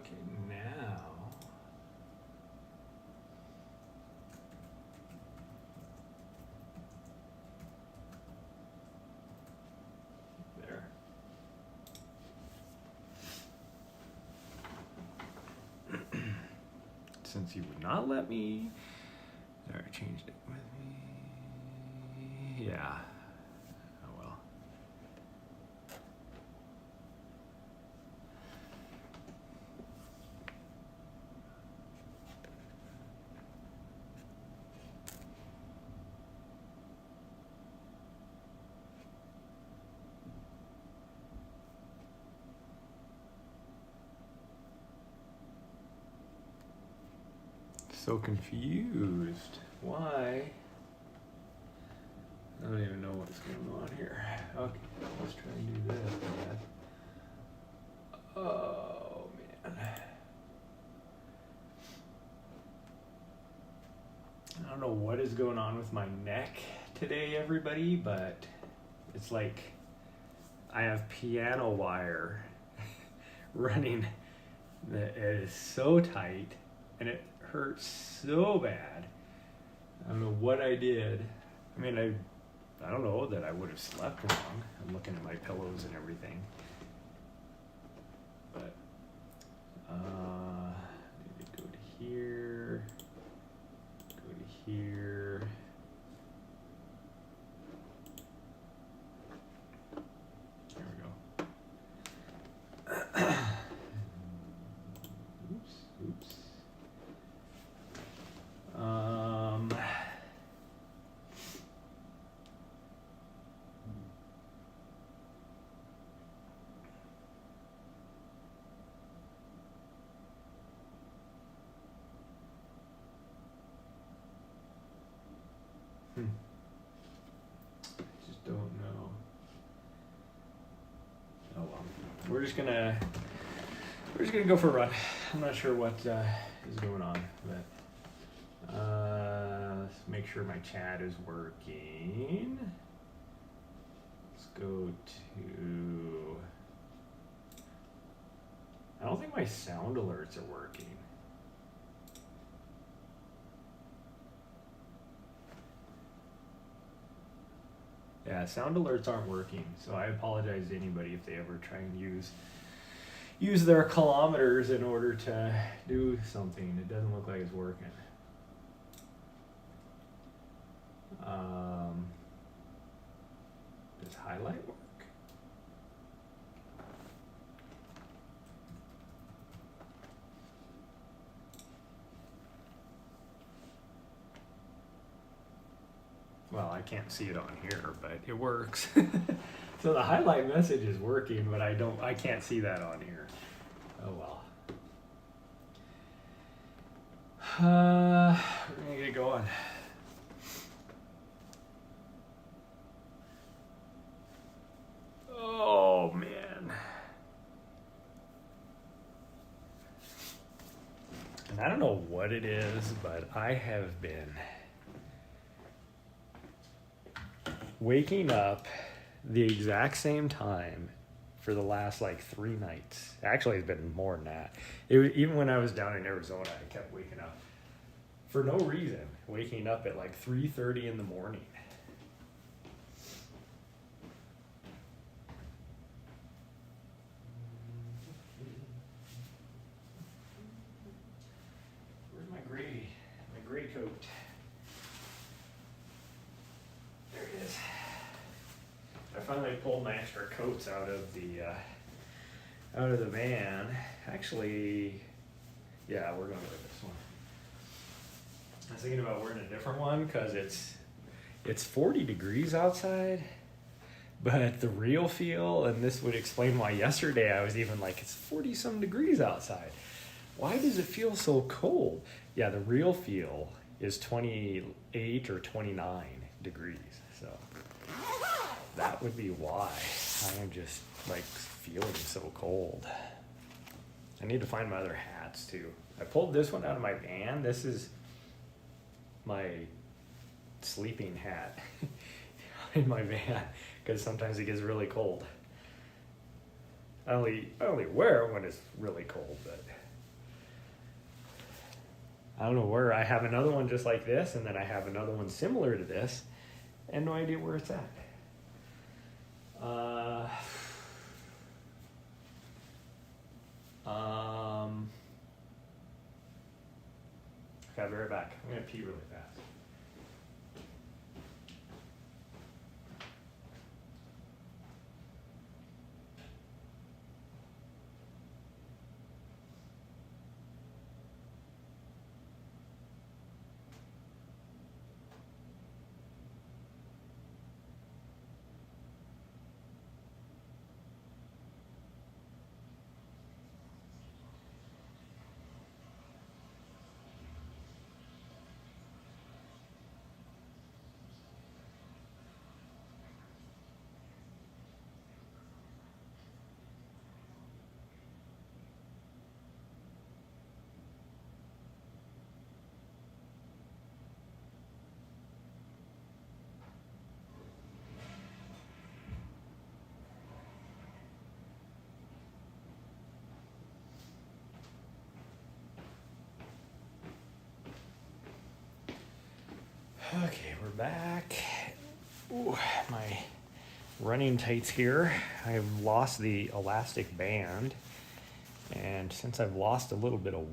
Okay, now. There. Since he would not let me. There, I changed it with me. Yeah. Oh well. So confused. Why? I don't even know what's going on here. Okay, let's try and do this. Oh man. I don't know what is going on with my neck today, everybody, but it's like I have piano wire running that is so tight and it hurts so bad. I don't know what I did. I mean, I don't know that I would have slept wrong. I'm looking at my pillows and everything. But maybe go to here. Go to here. There we go. Oops. Just don't know. Oh well. We're just gonna go for a run. I'm not sure what is going on, but let's make sure my chat is working. Let's go to. I don't think my sound alerts are working. Yeah, sound alerts aren't working, so I apologize to anybody if they ever try and use their kilometers in order to do something. It doesn't look like it's working. Does highlight work? Well, I can't see it on here, but it works. So the highlight message is working, but I can't see that on here. Oh well. We're gonna get going. Oh man. And I don't know what it is, but I have been waking up the exact same time for the last like 3 nights. Actually, it's been more than that. Even when I was down in Arizona, I kept waking up for no reason. Waking up at like 3:30 in the morning. Where's my gray coat? There it is. I finally pulled my extra coats out of the van. Actually, yeah, we're going to wear this one. I was thinking about wearing a different one because it's 40 degrees outside, but the real feel, and this would explain why yesterday I was even like, it's 40 some degrees outside. Why does it feel so cold? Yeah, the real feel is 28 or 29 degrees. So that would be why I am just like feeling so cold. I need to find my other hats too. I pulled this one out of my van. This is my sleeping hat in my van because sometimes it gets really cold. I only wear it when it's really cold, but I don't know where. I have another one just like this, and then I have another one similar to this, and no idea where it's at. Okay, I'll be right back. I'm gonna pee really fast. Okay, we're back. Ooh, my running tights here. I've lost the elastic band, and since I've lost a little bit of,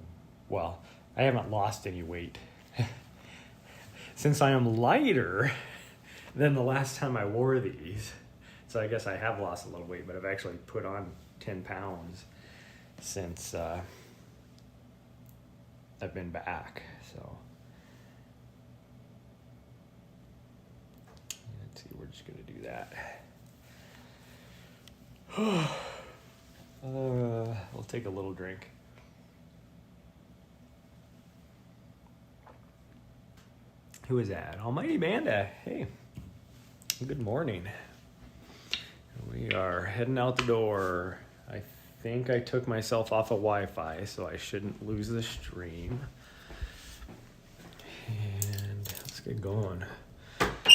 well, I haven't lost any weight. Since I am lighter than the last time I wore these, so I guess I have lost a little weight, but I've actually put on 10 pounds since I've been back, so. We're just going to do that. We'll take a little drink. Who is that? Almighty Banda. Hey, good morning. We are heading out the door. I think I took myself off of Wi-Fi, so I shouldn't lose the stream. And let's get going.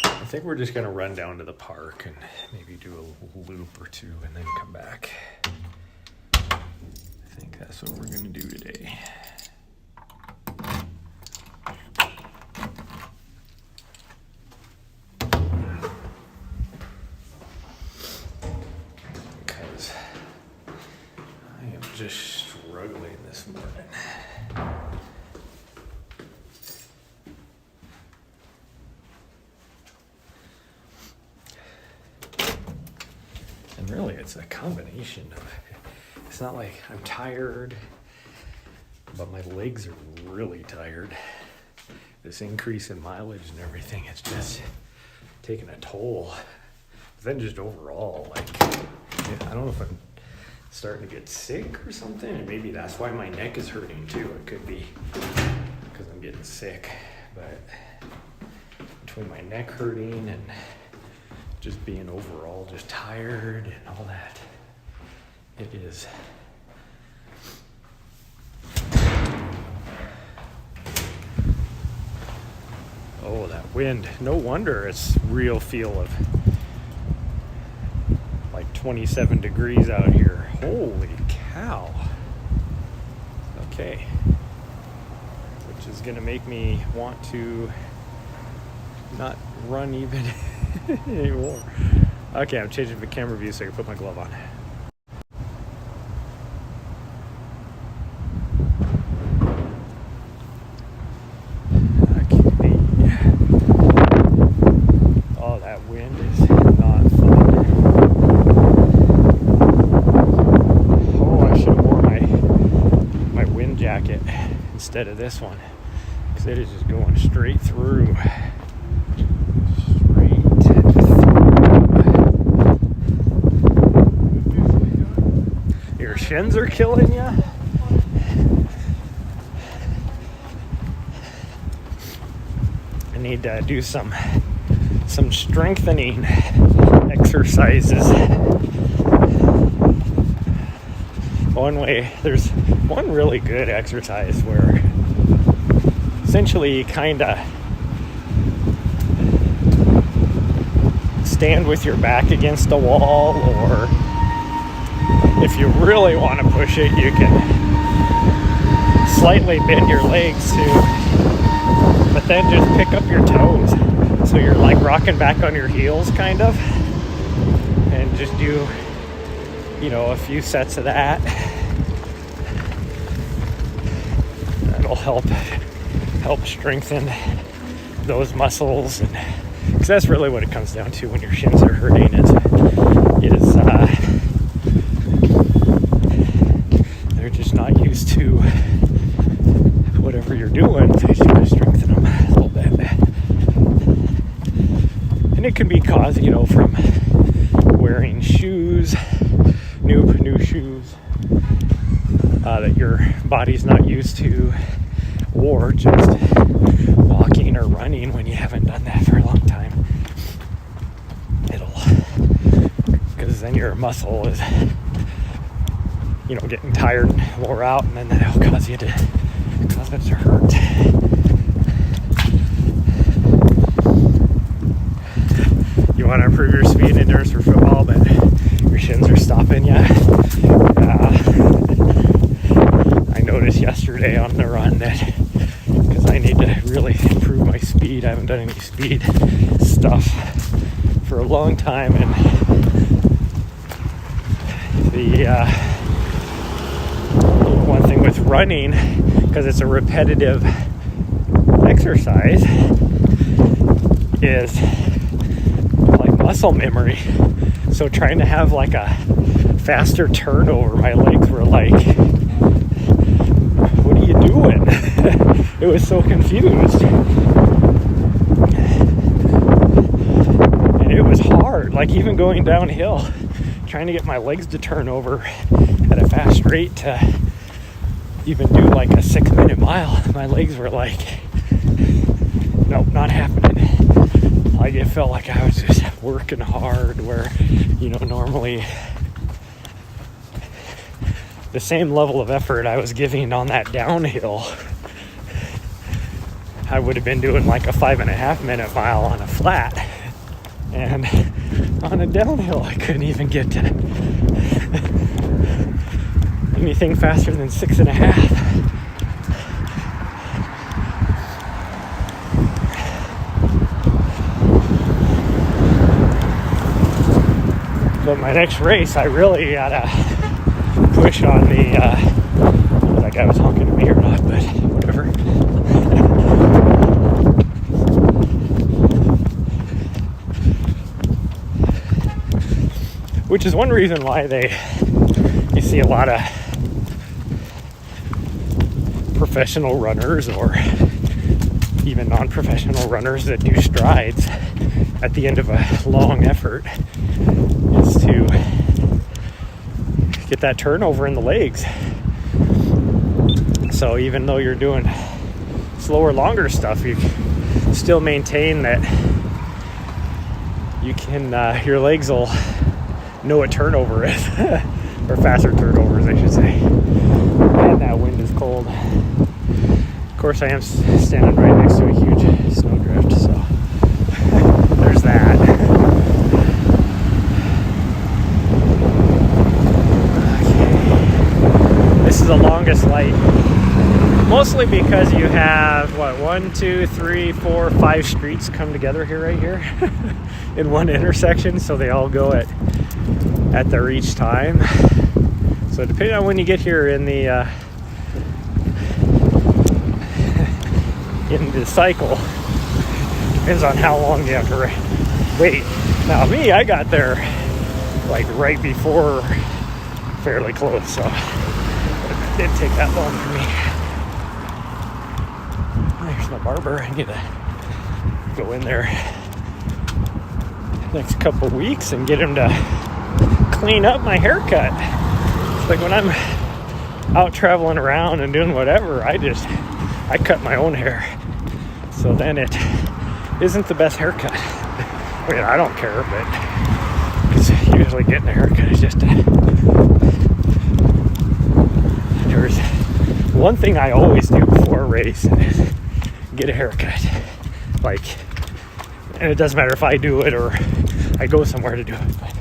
I think we're just going to run down to the park and maybe do a loop or two and then come back. I think that's what we're going to do today. Because I am just struggling this morning. Really, it's a combination of, it's not like I'm tired, but my legs are really tired. This increase in mileage and everything, it's just taking a toll. But then just overall, like, I don't know if I'm starting to get sick or something, and maybe that's why my neck is hurting too. It could be because I'm getting sick, but between my neck hurting and just being overall just tired and all that, it is. Oh, that wind. No wonder it's real feel of like 27 degrees out here. Holy cow. Okay. Which is going to make me want to not run even anymore. Okay, I'm changing the camera view so I can put my glove on. Okay. Oh, that wind is not fun. Oh, I should have worn my wind jacket instead of this one, because it is just going straight through. Shins are killing you. I need to do some strengthening exercises. There's one really good exercise where essentially you kind of stand with your back against a wall, or if you really want to push it, you can slightly bend your legs too, but then just pick up your toes. So you're like rocking back on your heels kind of, and just do, you know, a few sets of that. That'll help strengthen those muscles, and because that's really what it comes down to when your shins are hurting is they're just not used to whatever you're doing, so you just gotta strengthen them a little bit. And it can be caused, you know, from wearing shoes, new shoes that your body's not used to, or just walking or running when you haven't done that for a long time. Because then your muscle is, you know, getting tired and wore out, and then that'll cause it to hurt. You want to improve your speed and endurance for football, but your shins are stopping you. I noticed yesterday on the run that because I need to really improve my speed. I haven't done any speed stuff for a long time, and the one thing with running, because it's a repetitive exercise, is like muscle memory. So trying to have like a faster turnover, my legs were like, what are you doing? It was so confused. And it was hard, like even going downhill, trying to get my legs to turn over at a fast rate to even do like a 6-minute mile. My legs were like, nope, not happening. Like it felt like I was just working hard, where, you know, normally the same level of effort I was giving on that downhill, I would have been doing like a 5.5-minute mile on a flat, and on a downhill I couldn't even get to anything faster than 6.5. But my next race, I really gotta push on the, that guy was honking at me or not, but whatever. Which is one reason why you see a lot of professional runners or even non-professional runners that do strides at the end of a long effort, is to get that turnover in the legs. So even though you're doing slower, longer stuff, you still maintain that you can, your legs will know what turnover is, or faster turnovers, I should say. And that wind is cold. Of course, I am standing right next to a huge snowdrift, so there's that. This is the longest light, mostly because you have 1, 2, 3, 4, 5 streets come together here, right here, in one intersection. So they all go at their each time. So depending on when you get here in the cycle, depends on how long you have to wait. Now me, I got there like right before, fairly close, so it didn't take that long for me. There's my barber. I need to go in there next couple weeks and get him to clean up my haircut. It's like when I'm out traveling around and doing whatever, I cut my own hair. So then it isn't the best haircut. I mean, I don't care, but because usually getting a haircut is just there's one thing I always do before a race is get a haircut. Like, and it doesn't matter if I do it or I go somewhere to do it, but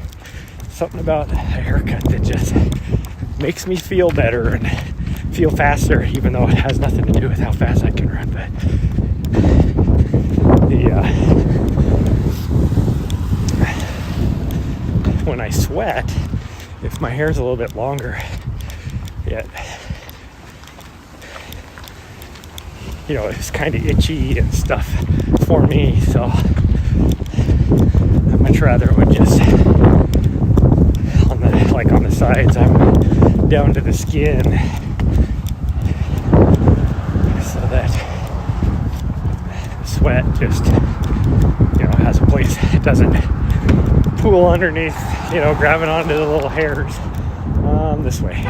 something about a haircut that just makes me feel better and feel faster, even though it has nothing to do with how fast I can run. But when I sweat, if my hair's a little bit longer, it's kind of itchy and stuff for me, so I'd much rather would just on the sides, I'm down to the skin, so that the sweat just has a place. It doesn't pool underneath, grabbing onto the little hairs. This way.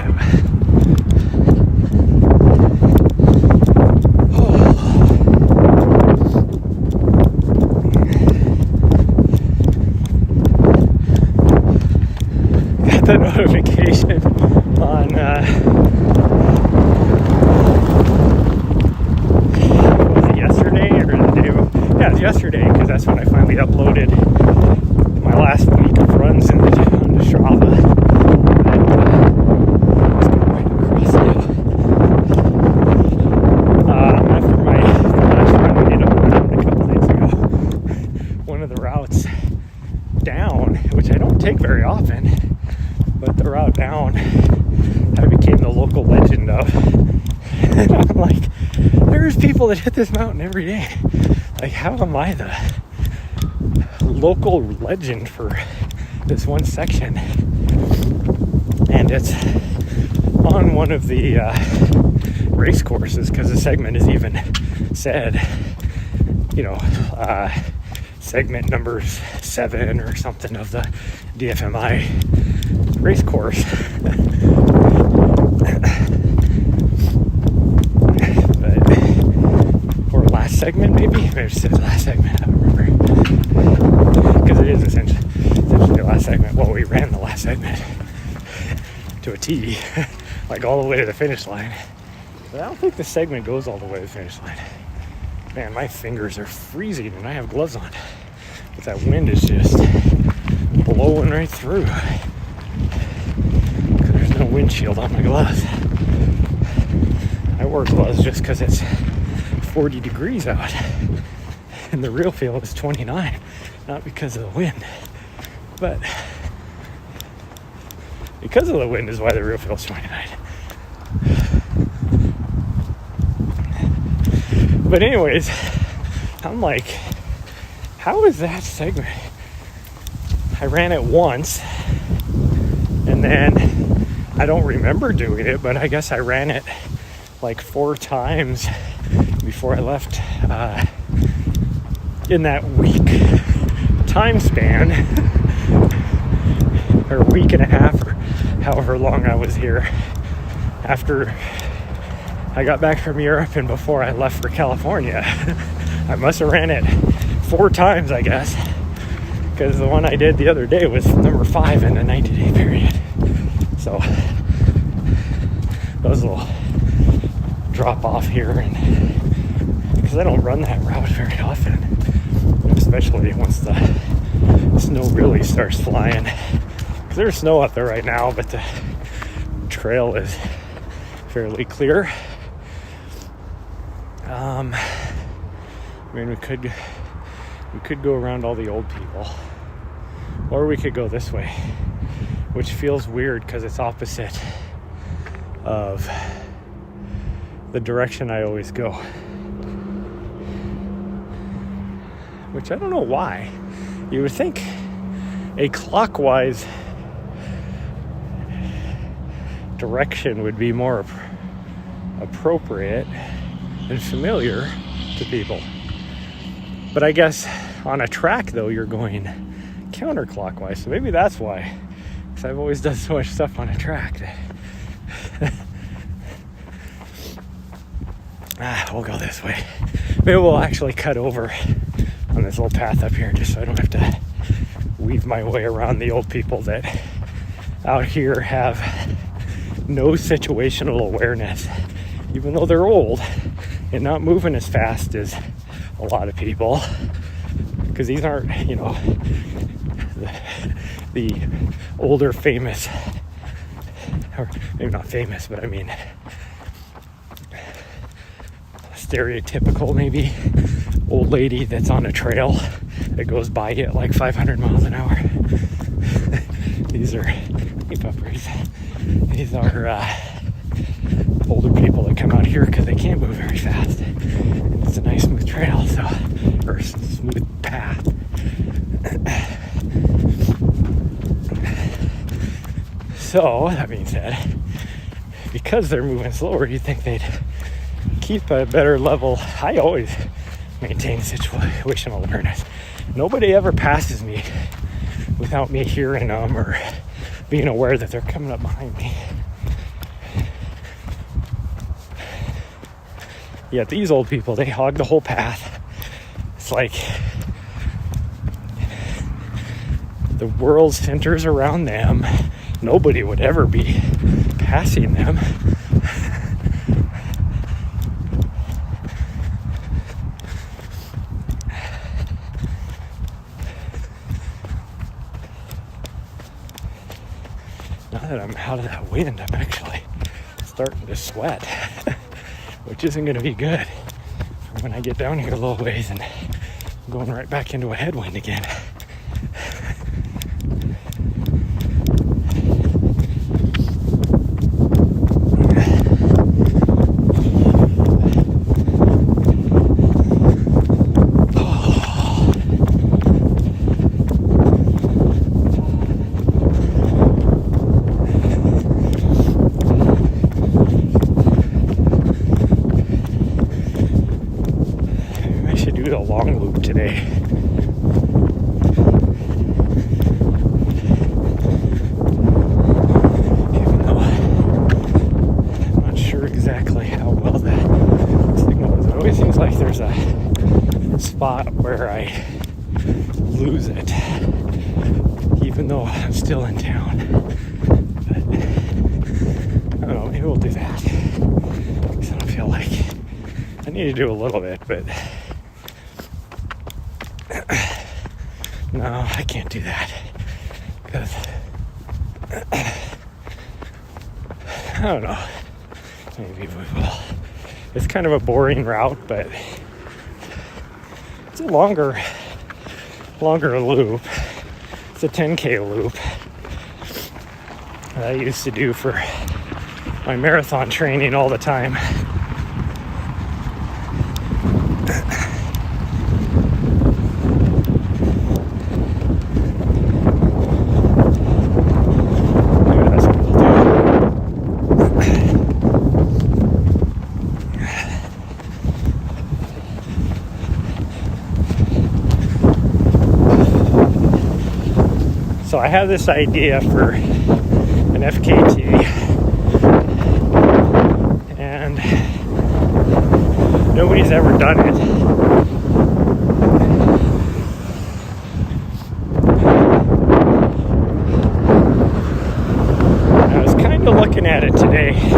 The notification on was it yesterday or the day before? Yeah, it was yesterday, because that's when I finally uploaded my last week of runs on the Strava. After the last run we did a couple days ago, one of the routes down, which I don't take very often, but the route down, I became the local legend of. And I'm like, there's people that hit this mountain every day. Like, how am I the local legend for this one section? And it's on one of the race courses, because the segment is even said, segment number 7 or something of the DFMI race course. Or last segment, maybe it says last segment, I don't remember, because it is essentially the last segment. Well, we ran the last segment to a T, like all the way to the finish line, but I don't think the segment goes all the way to the finish line. Man, my fingers are freezing and I have gloves on, but that wind is just blowing right through. No windshield on my gloves. I wore gloves just because it's 40 degrees out and the real feel is 29, not because of the wind, but because of the wind is why the real feel is 29. But anyways, I'm like, how is that segment? I ran it once, and then I don't remember doing it, but I guess I ran it like 4 times before I left in that week time span, or a week and a half, or however long I was here after I got back from Europe and before I left for California. I must have ran it 4 times, I guess, because the one I did the other day was number 5 in a 90-day period. So that was a little drop off here, and because I don't run that route very often, especially once the snow really starts flying. Because there's snow up there right now, but the trail is fairly clear. We could go around all the old people, or we could go this way, which feels weird because it's opposite of the direction I always go, which I don't know why. You would think a clockwise direction would be more appropriate and familiar to people. But I guess on a track, though, you're going counterclockwise. So maybe that's why. Because I've always done so much stuff on a track that we'll go this way. Maybe we'll actually cut over on this little path up here, just so I don't have to weave my way around the old people that out here have no situational awareness, even though they're old and not moving as fast as a lot of people, because these aren't, the older famous, or maybe not famous, but I mean stereotypical maybe old lady that's on a trail that goes by you at like 500 miles an hour. These are puppers. These are older people that come out here because they can't move very fast. And it's a nice smooth trail, or smooth path. So, that being said, because they're moving slower, you'd think they'd keep a better level. I always maintain situational awareness. Nobody ever passes me without me hearing them or being aware that they're coming up behind me. Yet these old people, they hog the whole path. It's like the world centers around them. Nobody would ever be passing them. Now that I'm out of that wind, I'm actually starting to sweat, which isn't going to be good for when I get down here a little ways and I'm going right back into a headwind again. A long loop today. Even though I'm not sure exactly how well that signal is. It always seems like there's a spot where I lose it, even though I'm still in town. But I don't know, maybe we'll do that. Because I don't feel like I need to do a little bit, but no, I can't do that because I don't know. Maybe we will. It's kind of a boring route, but it's a longer loop. It's a 10K loop that I used to do for my marathon training all the time. So I have this idea for an FKT, and nobody's ever done it. I was kind of looking at it today, and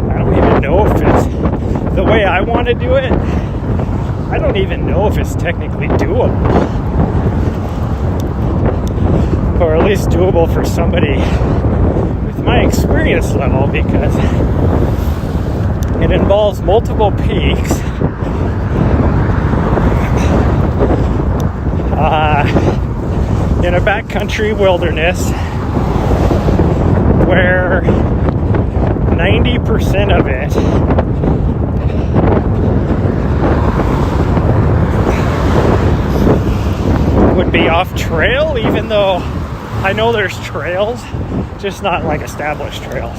I don't even know if it's the way I want to do it. I don't even know if it's technically doable, or at least doable for somebody with my experience level, because it involves multiple peaks, in a backcountry wilderness where 90% of it would be off trail, even though I know there's trails, just not like established trails.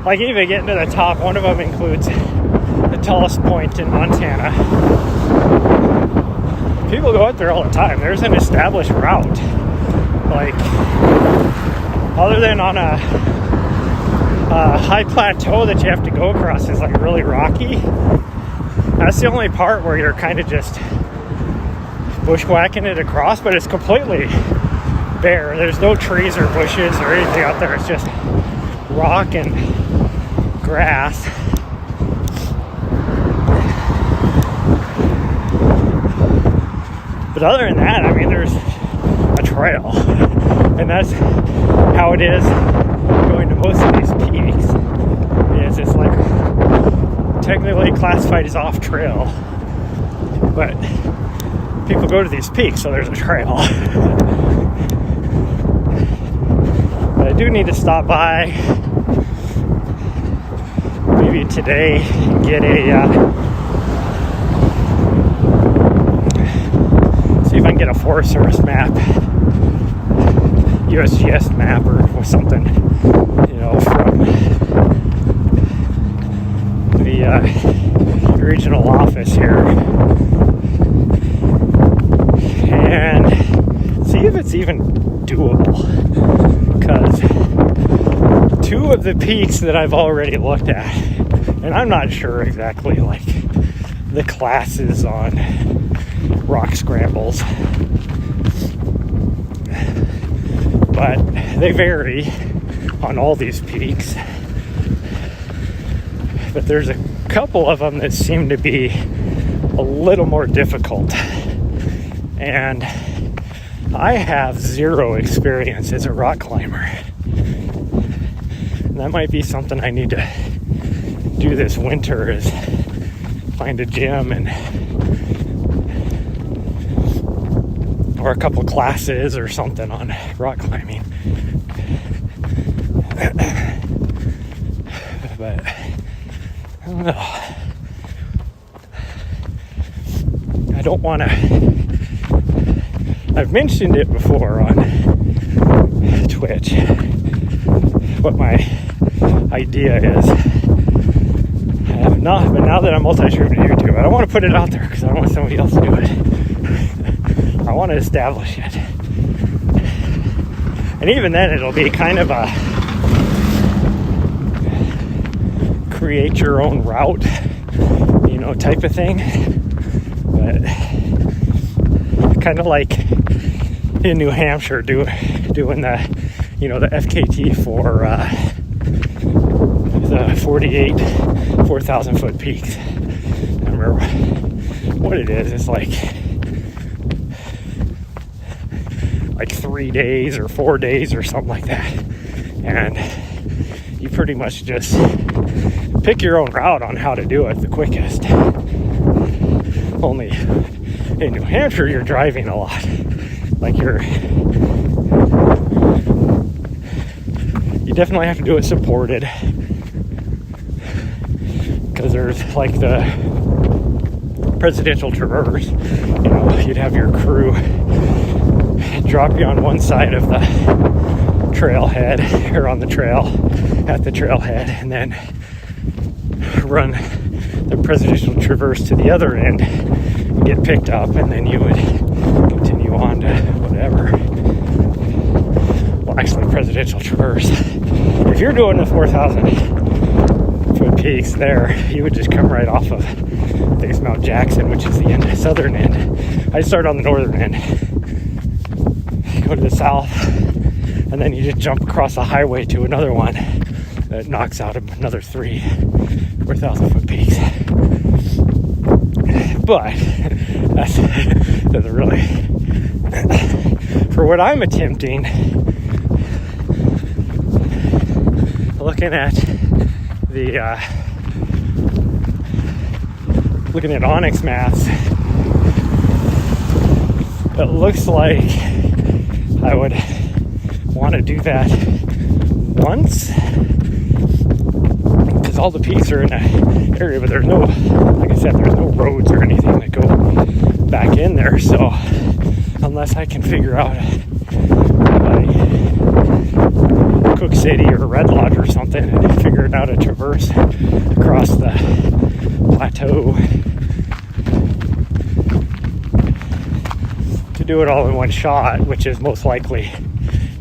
Like even getting to the top, one of them includes the tallest point in Montana. People go out there all the time. There's an established route. Like, other than on a high plateau that you have to go across is like really rocky. That's the only part where you're kind of just bushwhacking it across, but it's completely bare. There's no trees or bushes or anything out there. It's just rock and grass. But other than that, I mean, there's a trail, and that's how it is going to most of these peaks is it's like technically classified as off trail, but people go to these peaks, so there's a trail. But I do need to stop by maybe today and get see if I can get a Forest Service map, USGS map or something, from the regional office here, and see if it's even doable, because two of the peaks that I've already looked at, and I'm not sure exactly like the classes on rock scrambles, but they vary on all these peaks. But there's a couple of them that seem to be a little more difficult, and I have zero experience as a rock climber. And that might be something I need to do this winter, is find a gym or a couple classes or something on rock climbing. But I don't know. I don't want to. I've mentioned it before on Twitch, what my idea is. I have not, but now that I'm multi-streaming to YouTube, I don't want to put it out there because I don't want somebody else to do it. I want to establish it. And even then, it'll be kind of a create your own route, type of thing. But kind of like in New Hampshire, doing the, the FKT for the 4,000 foot peaks. I remember what it is. It's like 3 days or 4 days or something like that, and you pretty much just pick your own route on how to do it the quickest. Only in New Hampshire you're driving a lot, like you definitely have to do it supported, because there's like the presidential traverse, you'd have your crew drop you on one side of the trailhead, or on the trail at the trailhead, and then run the presidential traverse to the other end and get picked up, and then you would continue on to whatever. Well, actually, presidential traverse, if you're doing the 4,000 foot peaks there, you would just come right off of, I think it's Mount Jackson, which is the southern end. I start on the northern end, go to the south, and then you just jump across the highway to another one that knocks out another 4,000 foot peaks. But that's doesn't really, for what I'm attempting, looking at Onyx maps, it looks like I would want to do that once, because all the peaks are in an area, but there's no, like I said, there's no roads or anything that go back in there. So unless I can figure out like Cook City or Red Lodge or something and figure out a traverse across the plateau to do it all in one shot, which is most likely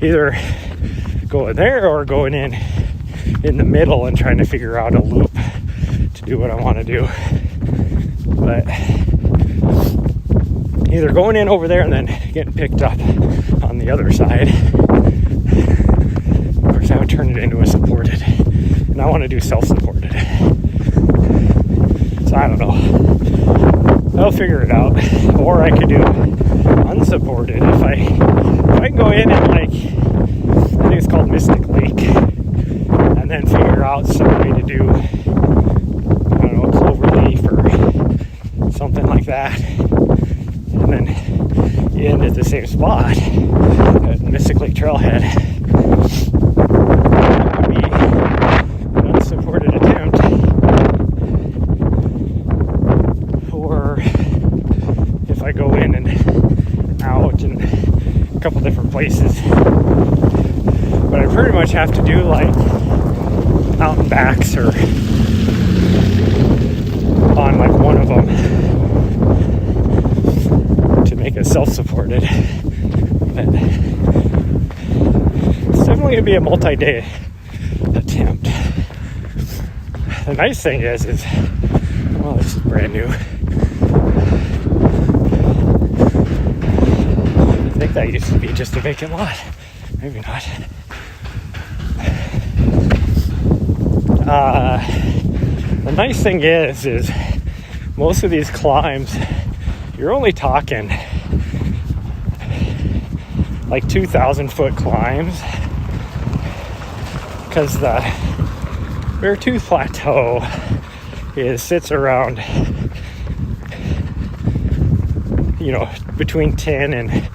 either going there or going in the middle and trying to figure out a loop to do what I want to do. But either going in over there and then getting picked up on the other side, of course I would turn it into a supported, and I want to do self-supported. So I don't know, I'll figure it out. Or I could do unsupported if I can go in and like think it's called Mystic Lake, and then figure out some way to do, I don't know, Cloverleaf or something like that, and then you end at the same spot at Mystic Lake Trailhead. That would be an unsupported attempt, or if I go in and out and a couple different places. But I pretty much have to do like mountain backs or on like one of them to make it self-supported. But it's definitely gonna be a multi-day attempt. The nice thing is well, this is brand new. I think that used to be just a vacant lot. Maybe not. The nice thing is most of these climbs, you're only talking like 2,000 foot climbs, because the Beartooth Plateau sits around, between 10 and,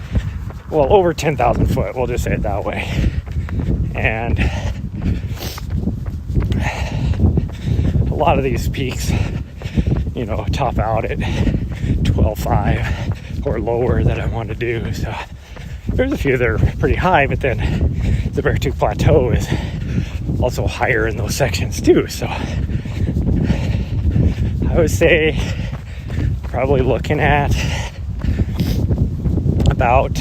well, over 10,000 foot, we'll just say it that way. And a lot of these peaks, top out at 12.5 or lower that I want to do. So there's a few that are pretty high, but then the Beartooth Plateau is also higher in those sections too. So I would say probably looking at about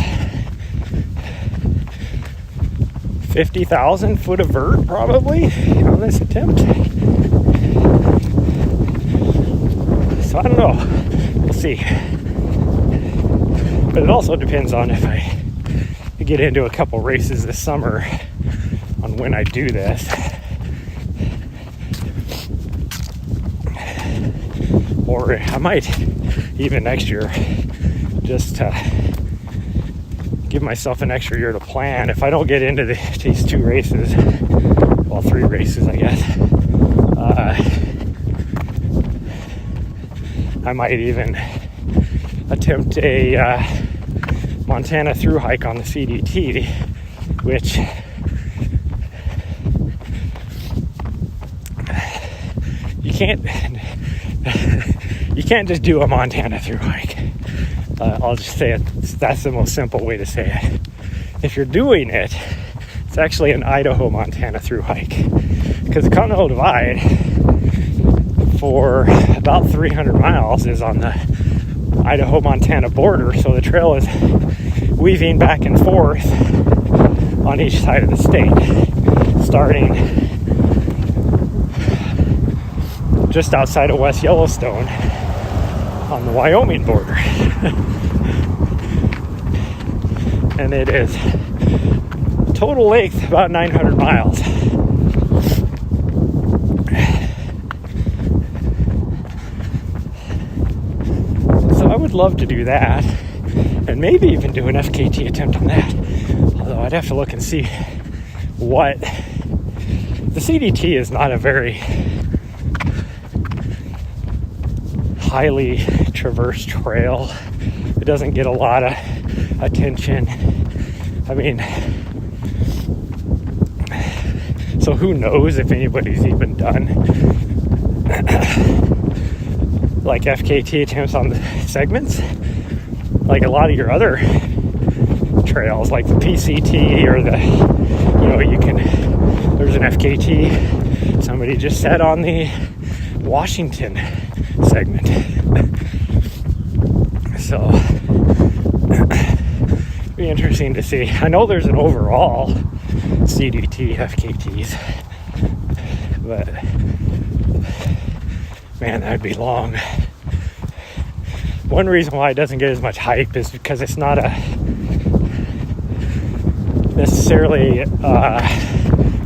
50,000 foot of vert probably on this attempt. So I don't know, we'll see. But it also depends on if I get into a couple races this summer on when I do this. Or I might even next year, just to give myself an extra year to plan. If I don't get into these two races, well, 3 races, I guess, I might even attempt a Montana through hike on the CDT, which you can't just do a Montana through hike. I'll just say it, that's the most simple way to say it. If you're doing it, it's actually an Idaho-Montana through hike, because the Continental Divide for about 300 miles is on the Idaho-Montana border, so the trail is weaving back and forth on each side of the state, starting just outside of West Yellowstone on the Wyoming border. And it is total length about 900 miles. So I would love to do that, and maybe even do an FKT attempt on that. Although I'd have to look and see what the CDT is. Not a very highly traversed trail. It doesn't get a lot of attention. I mean, so who knows if anybody's even done like FKT attempts on the segments, like a lot of your other trails, like the PCT or the, there's an FKT somebody just said on the Washington segment. So be interesting to see. I know there's an overall CDT FKTs, but man, that'd be long. One reason why it doesn't get as much hype is because it's not a necessarily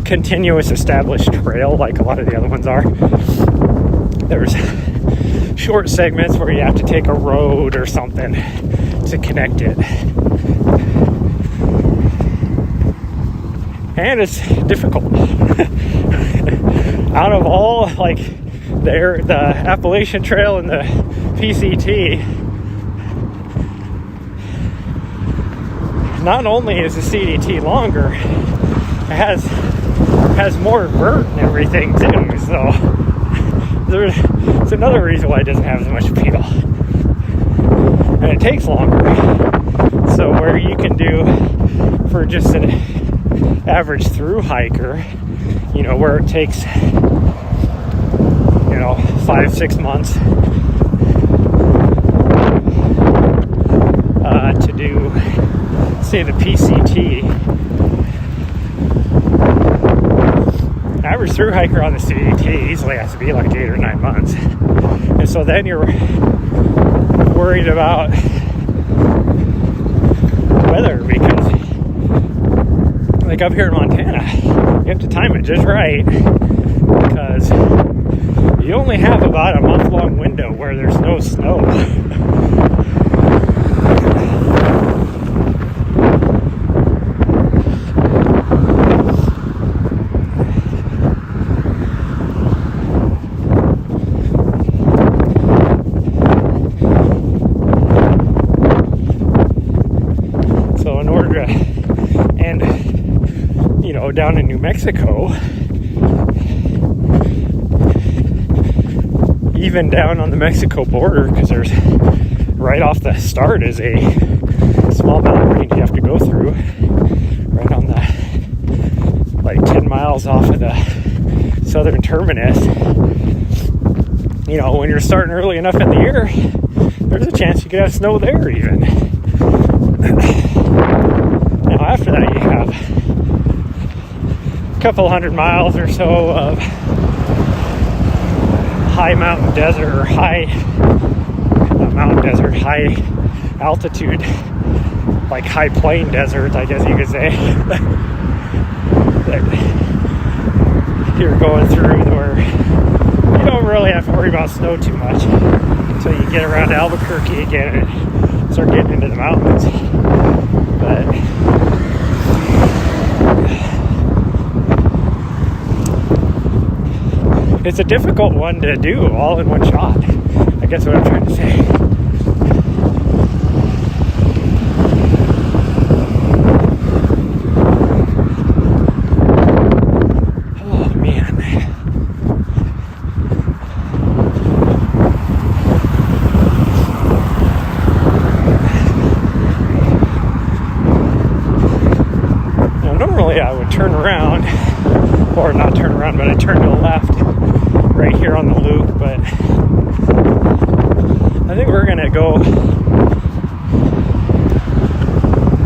continuous established trail like a lot of the other ones are. There's short segments where you have to take a road or something to connect it. and it's difficult. Out of all, like, the Appalachian Trail and the PCT, not only is the CDT longer, it has more vert and everything too, so it's another reason why it doesn't have as much appeal. And it takes longer. So where you can do, for just an average through hiker, you know, where it takes, 5-6 months to do, say, the PCT. Average through hiker on the CDT easily has to be like 8 or 9 months. And so then you're worried about weather, because like up here in Montana, you have to time it just right, because you only have about a month-long window where there's no snow. So in order to, and down in New Mexico, even down on the Mexico border, because there's right off the start is a small mountain range you have to go through, right on the, like 10 miles off of the southern terminus. When you're starting early enough in the year, there's a chance you could have snow there even. Now after that you have a couple 100 miles or so of high mountain desert, or high altitude, like high plain desert, I guess you could say, that you're going through, where you don't really have to worry about snow too much until you get around Albuquerque again and start getting into the mountains. But it's a difficult one to do all in one shot, I guess what I'm trying to say. Oh man. Now normally I would turn around, or not turn around, but I turn to the left right here on the loop, but I think we're gonna go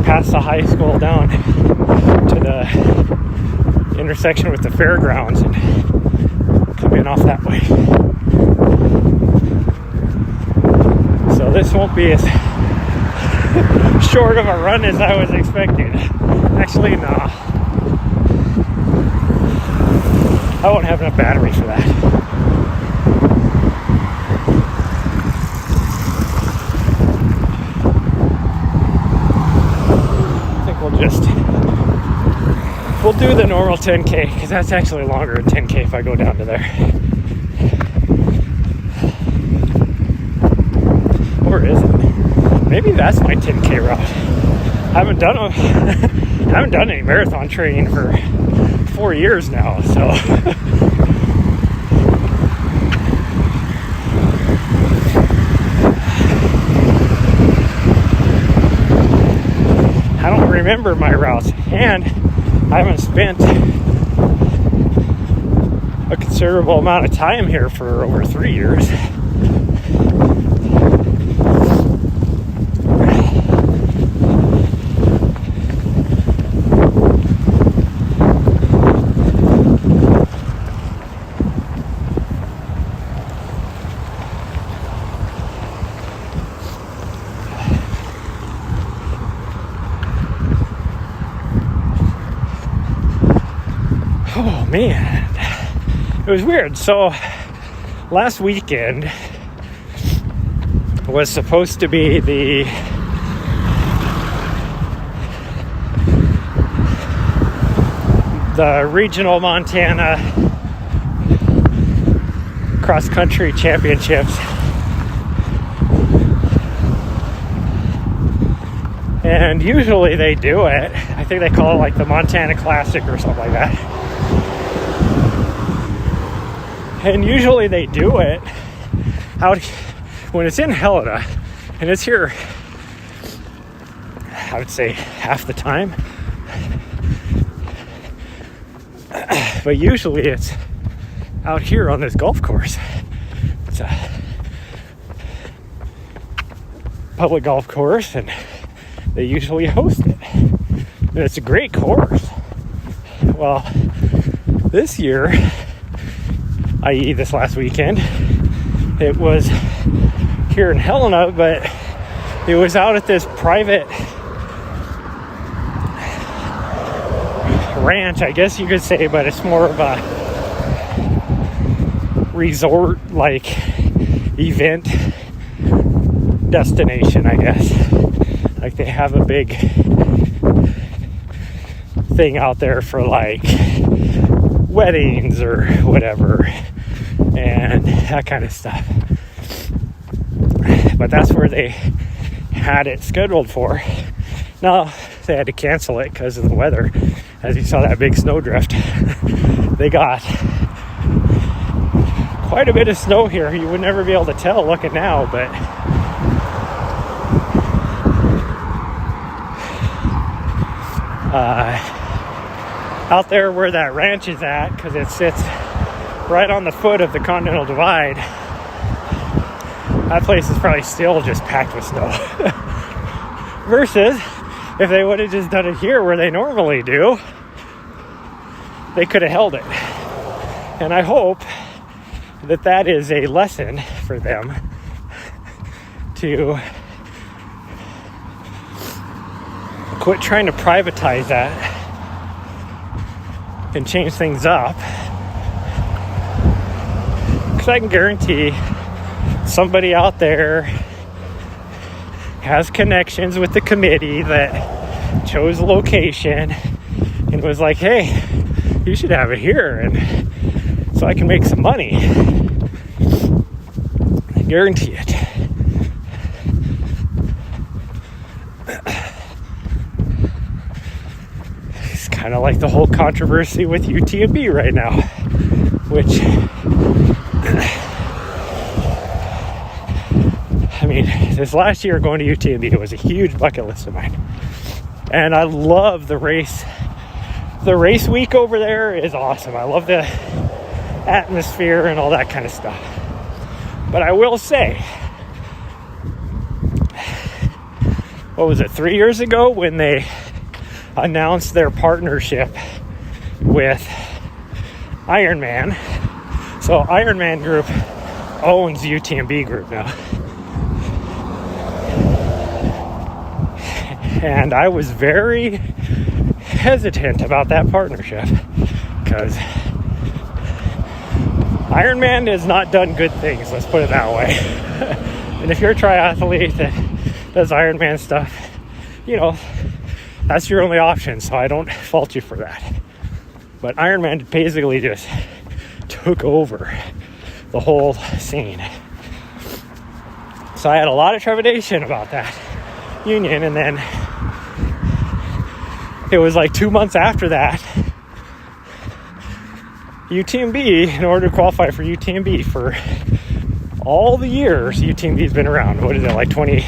past the high school down to the intersection with the fairgrounds and come in off that way. So this won't be as short of a run as I was expecting. Actually, no. I won't have enough battery for that. I think we'll do the normal 10K, because that's actually longer than 10K if I go down to there. Or is it? Maybe that's my 10K route. I haven't done any marathon training for 4 years now, so I don't remember my routes, and I haven't spent a considerable amount of time here for over 3 years. Oh man, it was weird. So last weekend was supposed to be the the regional Montana cross-country championships. And usually they do it. I think they call it like the Montana Classic or something like that. And usually they do it out when it's in Helena, and it's here, I would say, half the time. But usually it's out here on this golf course. It's a public golf course, and they usually host it. And it's a great course. Well, this year, i.e. this last weekend, it was here in Helena, but it was out at this private ranch, I guess you could say, but it's more of a resort-like event destination, I guess. Like they have a big thing out there for like weddings or whatever and that kind of stuff. But that's where they had it scheduled for. Now they had to cancel it because of the weather. As you saw that big snowdrift, they got quite a bit of snow here. You would never be able to tell looking now, but out there where that ranch is at, because it sits right on the foot of the Continental Divide, that place is probably still just packed with snow. Versus if they would have just done it here where they normally do, they could have held it. And I hope that that is a lesson for them to quit trying to privatize that and change things up. Because I can guarantee somebody out there has connections with the committee that chose the location and was like, hey, you should have it here, and so I can make some money. I guarantee it. It's kind of like the whole controversy with UTMB right now, which I mean, this last year going to UTMB was a huge bucket list of mine. And I love the race. The race week over there is awesome. I love the atmosphere and all that kind of stuff. But I will say, what was it, 3 years ago when they announced their partnership with Ironman. So Ironman Group owns UTMB Group now. And I was very hesitant about that partnership because Ironman has not done good things, let's put it that way. And if you're a triathlete that does Ironman stuff, you know, that's your only option, so I don't fault you for that. But Ironman basically just took over the whole scene. So I had a lot of trepidation about that union, and then it was like 2 months after that, UTMB, in order to qualify for UTMB for all the years UTMB's been around, what is it, like 20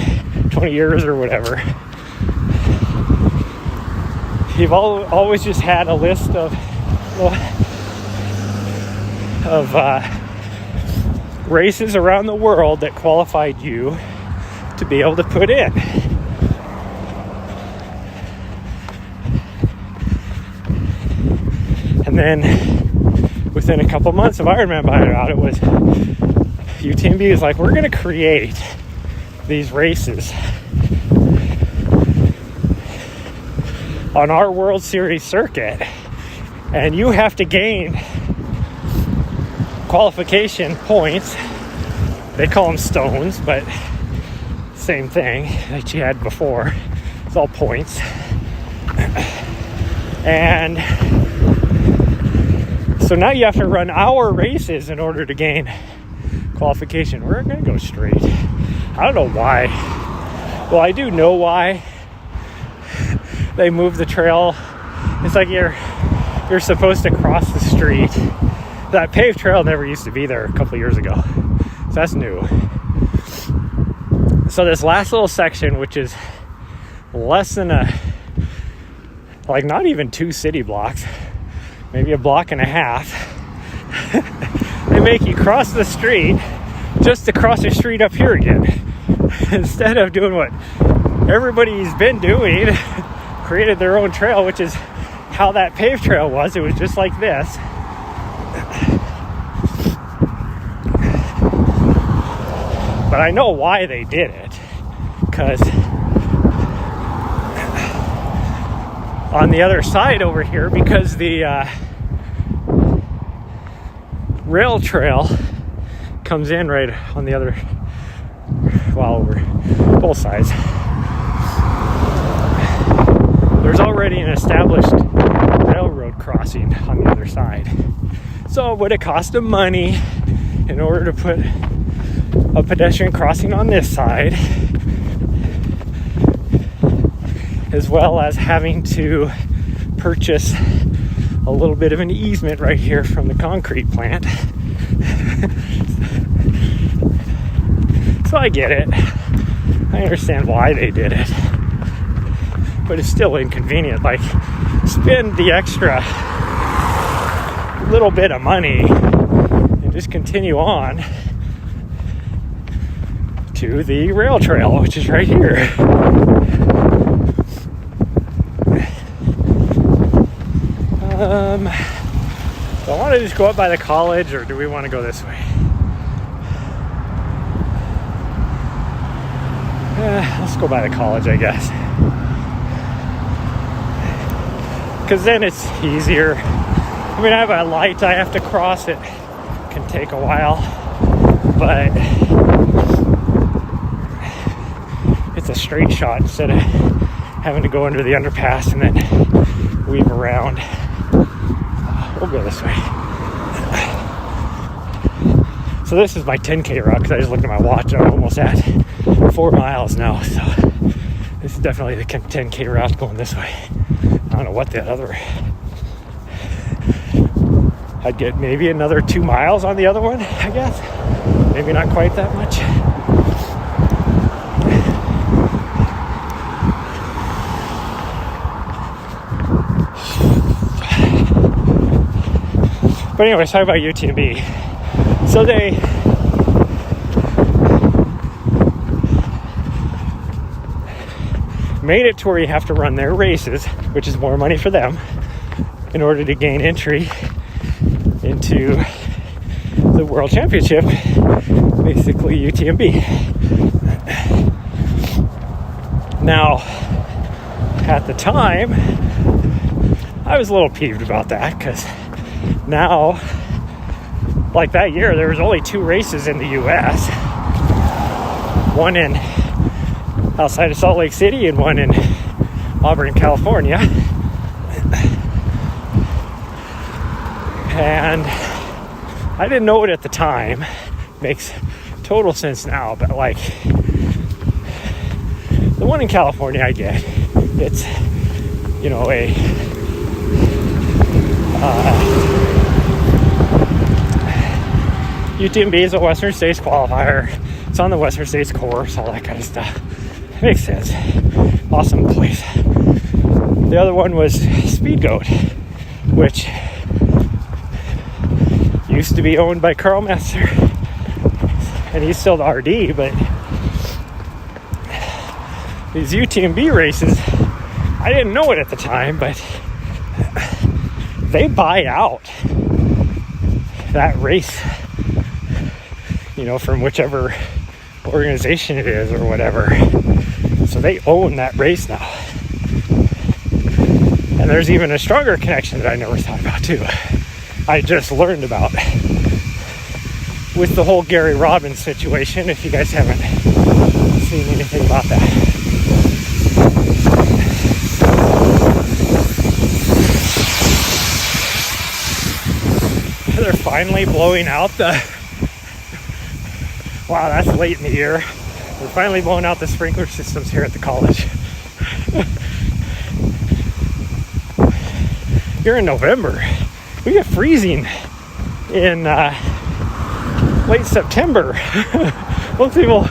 years or whatever, you've always just had a list of races around the world that qualified you to be able to put in. And then within a couple months of Ironman buying it out, it was UTMB is like, we're going to create these races on our World Series circuit, and you have to gain qualification points. They call them stones, but same thing that you had before. It's all points. And So now you have to run hour races in order to gain qualification. We're gonna go straight. I don't know why. Well, I do know why they moved the trail. It's like you're supposed to cross the street. That paved trail never used to be there a couple years ago. So that's new. So this last little section, which is less than not even 2 city blocks, maybe a block and a half, they make you cross the street just to cross the street up here again. Instead of doing what everybody's been doing, created their own trail, which is how that paved trail was. It was just like this. But I know why they did it, because on the other side over here, because the rail trail comes in right on the other, well, over both sides, there's already an established railroad crossing on the other side. So it would have cost them money in order to put a pedestrian crossing on this side, as well as having to purchase a little bit of an easement right here from the concrete plant. So I get it. I understand why they did it. But it's still inconvenient. Like, spend the extra little bit of money and just continue on to the rail trail, which is right here. Do I want to just go up by the college, or do we want to go this way? Let's go by the college, I guess. Because then it's easier. I mean, I have a light I have to cross. It can take a while, but it's a straight shot instead of having to go under the underpass and then weave around. We'll go this way. So this is my 10K route, because I just looked at my watch and I'm almost at 4 miles now. So this is definitely the 10K route going this way. I don't know what the other... I'd get maybe another 2 miles on the other one, I guess. Maybe not quite that much. But anyways, talk about UTMB. So they made it to where you have to run their races, which is more money for them, in order to gain entry into the World Championship, basically UTMB. Now, at the time, I was a little peeved about that, because now, like that year, there was only 2 races in the U.S. One in outside of Salt Lake City and one in Auburn, California. And I didn't know it at the time. Makes total sense now, but like the one in California, I get it's, you know, a UTMB is a Western States qualifier. It's on the Western States course, all that kind of stuff. Makes sense. Awesome place. The other one was Speed Goat, which used to be owned by Carl Messer, and he's still the RD, but these UTMB races, I didn't know it at the time, but they buy out that race, you know, from whichever organization it is or whatever. So they own that race now. And there's even a stronger connection that I never thought about too. I just learned about with the whole Gary Robbins situation, if you guys haven't seen anything about that. finally blowing out the... Wow, that's late in the year. We're finally blowing out the sprinkler systems here at the college. Here in November, we get freezing in late September. Most people,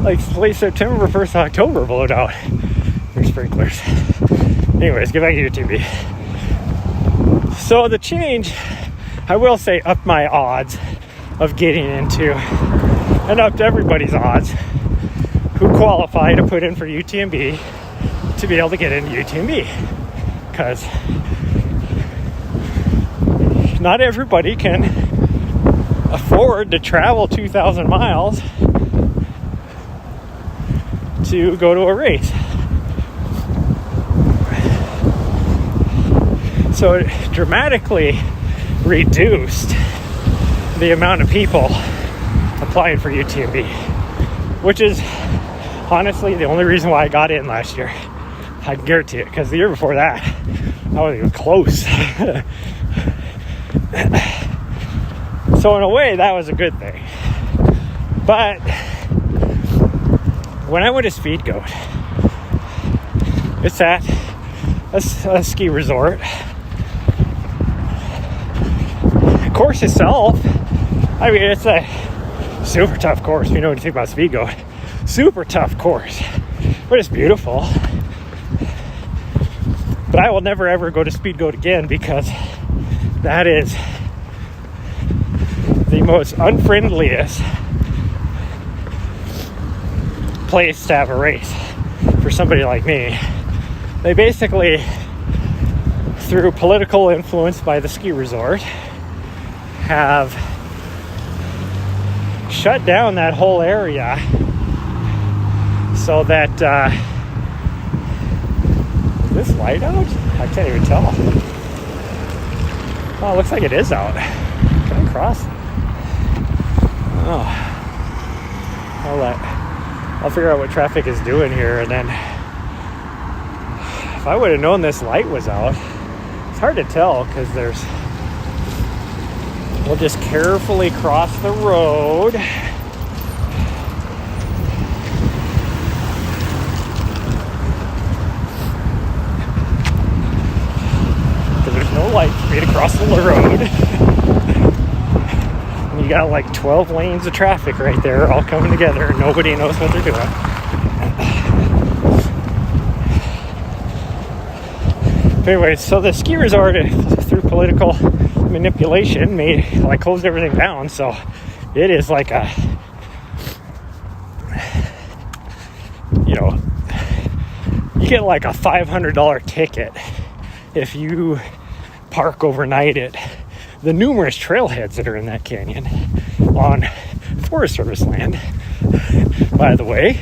like late September, 1st October, blow it out their sprinklers. Anyways, get back to UTMB. So the change, I will say, upped my odds of getting into, and upped everybody's odds who qualify to put in for UTMB to be able to get into UTMB. Because not everybody can afford to travel 2,000 miles to go to a race. So it dramatically reduced the amount of people applying for UTMB, which is honestly the only reason why I got in last year. I can guarantee it, because the year before that, I wasn't even close. So in a way, that was a good thing. But when I went to Speed Goat, it's at a ski resort. The course itself, I mean, it's a super tough course. If you know anything about Speed Goat, super tough course, but it's beautiful. But I will never ever go to Speed Goat again, because that is the most unfriendliest place to have a race for somebody like me. They basically, through political influence by the ski resort, have shut down that whole area so that is this light out? I can't even tell. Oh, it looks like it is out. Can I cross? Oh, I'll figure out what traffic is doing here, and then if I would have known this light was out, it's hard to tell because we'll just carefully cross the road. Because there's no light for me to cross the road. And you got like 12 lanes of traffic right there all coming together, and nobody knows what they're doing. Anyway, so the ski resort, through political manipulation, closed everything down. So it is like you get like a $500 ticket if you park overnight at the numerous trailheads that are in that canyon on Forest Service land, by the way.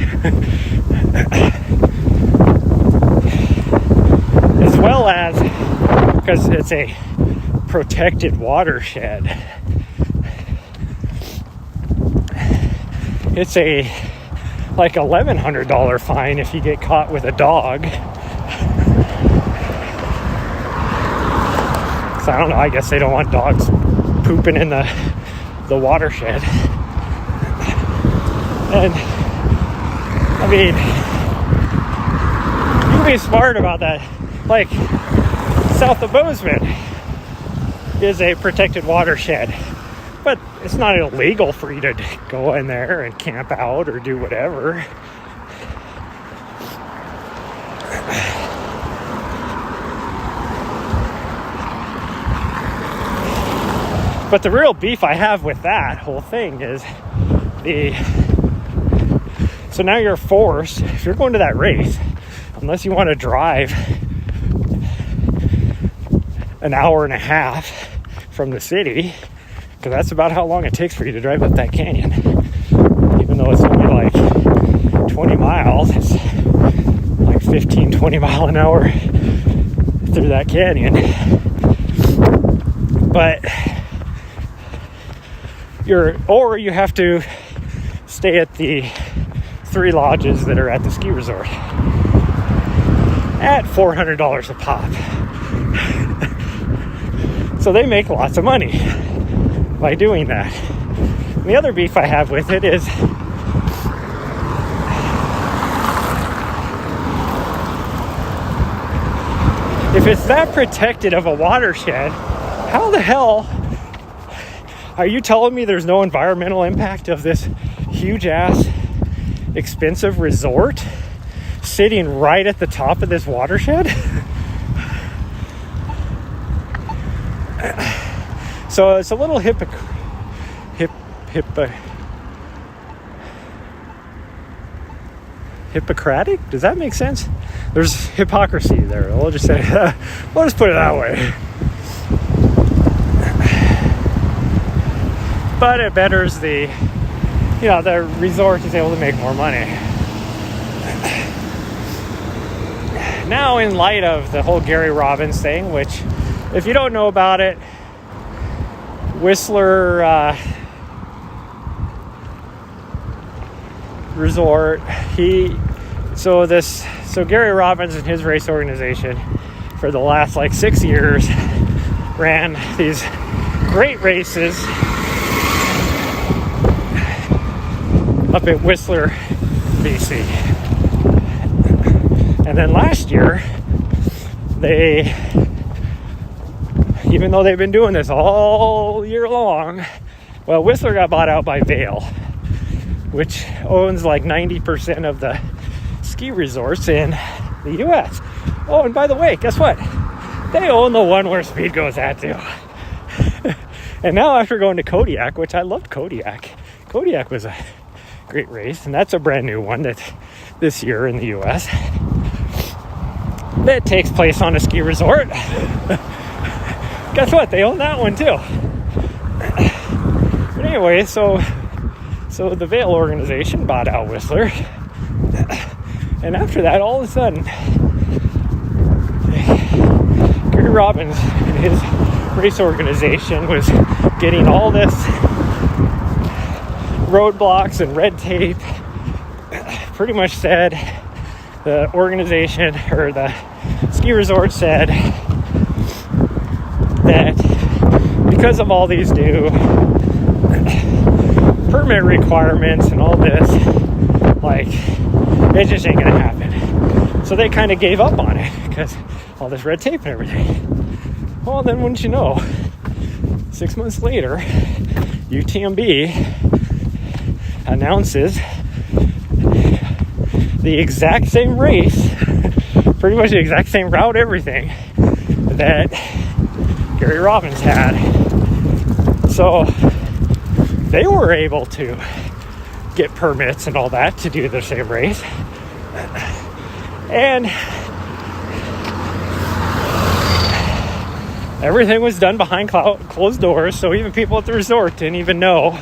As well as, because it's a protected watershed, it's a like $1,100 fine if you get caught with a dog. So I don't know, I guess they don't want dogs pooping in the watershed. And I mean, you can be smart about that. Like, south of Bozeman is a protected watershed, but it's not illegal for you to go in there and camp out or do whatever. But the real beef I have with that whole thing is so now you're forced, if you're going to that race, unless you want to drive an hour and a half from the city, because that's about how long it takes for you to drive up that canyon, even though it's only like 20 miles, it's like 15-20 mile an hour through that canyon. But you have to stay at the 3 lodges that are at the ski resort at $400 a pop. So they make lots of money. by doing that. And the other beef I have with it is if it's that protected of a watershed, how the hell are you telling me there's no environmental impact of this huge ass expensive resort sitting right at the top of this watershed? So it's a little Hippocratic? Does that make sense? There's hypocrisy there. We'll just say, we'll just put it that way. But it betters the resort is able to make more money. Now, in light of the whole Gary Robbins thing, which, if you don't know about it, Whistler Resort, so Gary Robbins and his race organization for the last 6 years ran these great races up at Whistler, BC. And then last year, even though they've been doing this all year long, well, Whistler got bought out by Vail, which owns 90% of the ski resorts in the U.S. Oh, and by the way, guess what? They own the one where Speed goes at too. And now after going to Kodiak, which I loved Kodiak was a great race, and that's a brand new one that this year in the U.S. that takes place on a ski resort. Guess what? They own that one too. But anyway, so the Vail organization bought out Whistler. And after that, all of a sudden, Gary Robbins and his race organization was getting all this roadblocks and red tape. Pretty much said the organization or the ski resort said that because of all these new permit requirements and all this, it just ain't gonna happen. So they kind of gave up on it because all this red tape and everything. Well, then wouldn't you know, 6 months later, UTMB announces the exact same race, pretty much the exact same route, everything that Gary Robbins had. So they were able to get permits and all that to do the same race. And everything was done behind closed doors, so even people at the resort didn't even know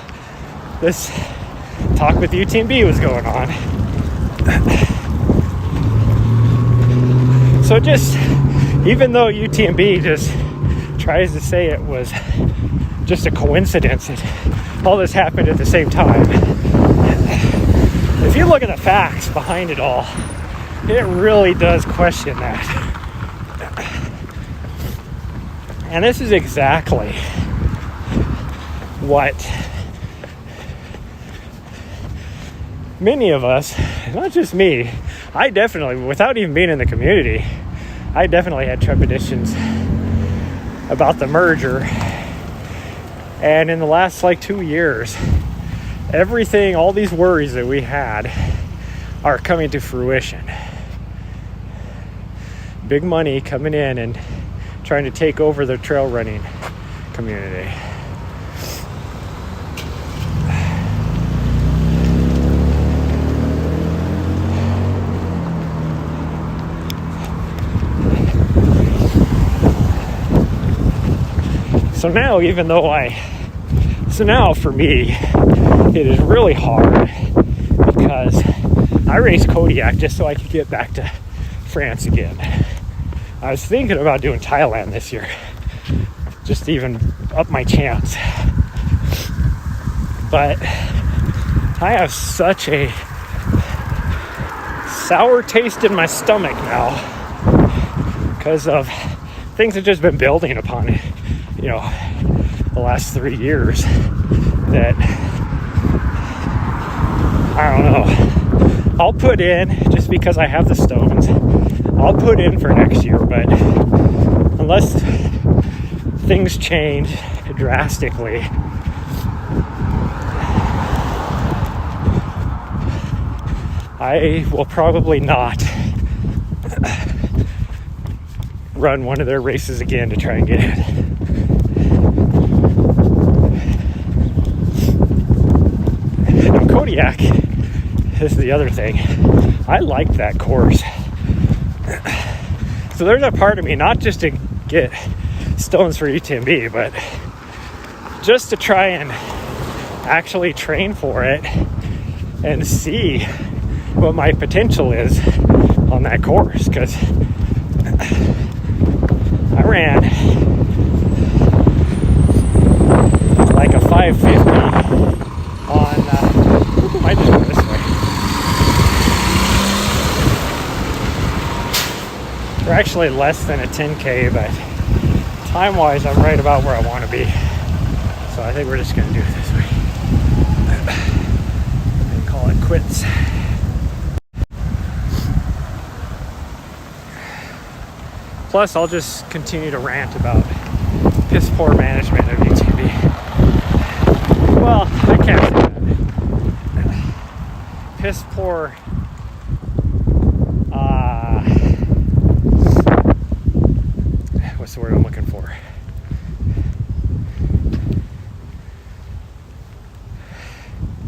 this talk with UTMB was going on. So just, even though UTMB just tries to say it was just a coincidence that all this happened at the same time, if you look at the facts behind it all, it really does question that. And this is exactly what many of us, not just me, I definitely, without even being in the community, I definitely had trepidations about the merger. And in the last 2 years, everything, all these worries that we had are coming to fruition. Big money coming in and trying to take over the trail running community. So now for me, it is really hard because I raced Kodiak just so I could get back to France again. I was thinking about doing Thailand this year, just to even up my chance. But I have such a sour taste in my stomach now because of things that just been building upon it. the last 3 years that I don't know. I'll put in, just because I have the stones, I'll put in for next year, but unless things change drastically, I will probably not run one of their races again to try and get it. And Kodiak is the other thing. I like that course. So there's a part of me, not just to get stones for UTMB, but just to try and actually train for it and see what my potential is on that course, because I ran like a 550 on I just go this way. We're actually less than a 10K, but time-wise, I'm right about where I want to be. So I think we're just going to do it this way and call it quits. Plus, I'll just continue to rant about piss poor management of UTMB. Well, I can't say that. Piss poor what's the word I'm looking for?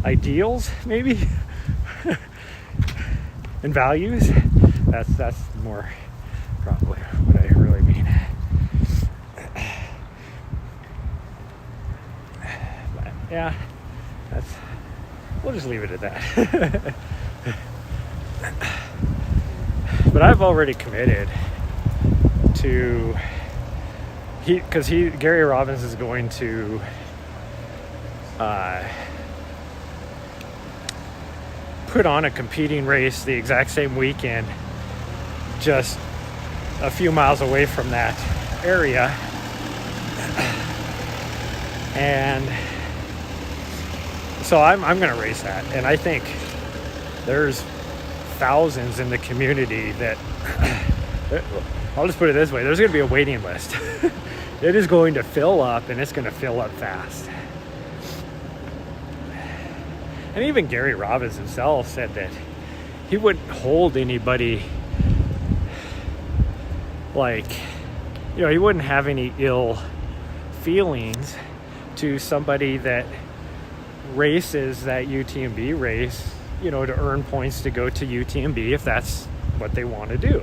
Ideals, maybe? And values? That's more probably what I really mean. But yeah, we'll just leave it at that. But I've already committed to Gary Robbins is going to put on a competing race the exact same weekend, just a few miles away from that area. And so I'm going to race that, and I think there's thousands in the community that I'll just put it this way, there's going to be a waiting list. It is going to fill up, and it's going to fill up fast. And even Gary Robbins himself said that he wouldn't hold anybody, like, you know, he wouldn't have any ill feelings to somebody that races that UTMB race, you know, to earn points to go to UTMB if that's what they want to do.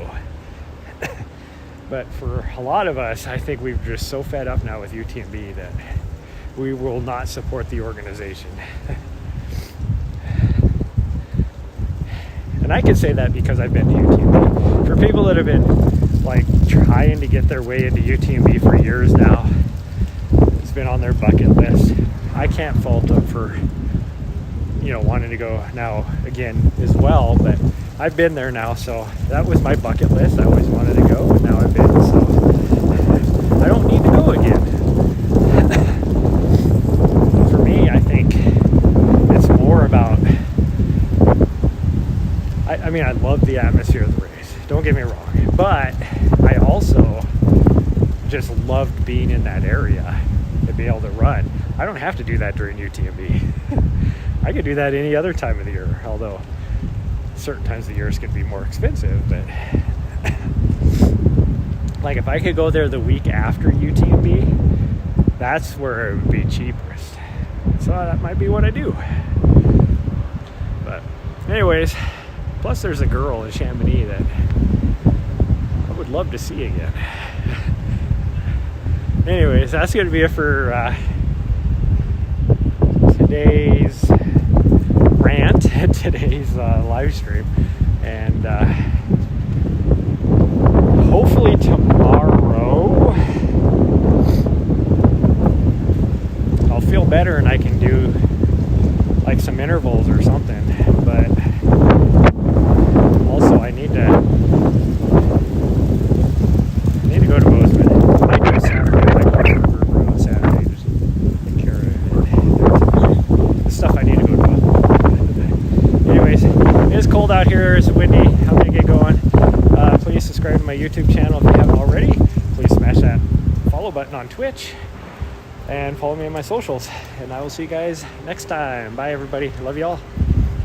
But for a lot of us, I think we're just so fed up now with UTMB that we will not support the organization. And I can say that because I've been to UTMB. For people that have been like trying to get their way into UTMB for years now, it's been on their bucket list. I can't fault them for, you know, wanting to go now again as well, but I've been there now, so that was my bucket list. I always wanted to go, and now I've been, so I don't need to go again. For me, I think it's more about, I mean, I love the atmosphere of the race, don't get me wrong, but I also just loved being in that area to be able to run. I don't have to do that during UTMB. I could do that any other time of the year, although certain times of the year is going to be more expensive, but like if I could go there the week after UTMB, that's where it would be cheapest. So that might be what I do. But anyways, plus there's a girl in Chamonix that I would love to see again. Anyways, that's going to be it for today's rant, today's live stream, and hopefully tomorrow I'll feel better and I can do like some intervals or something, but also I need to go to Bozeman. I might do a Saturday, like on Saturday. cold out here. It's windy. I'm gonna get going. Please subscribe to my YouTube channel if you haven't already. Please smash that follow button on Twitch and follow me on my socials. And I will see you guys next time. Bye, everybody. Love y'all.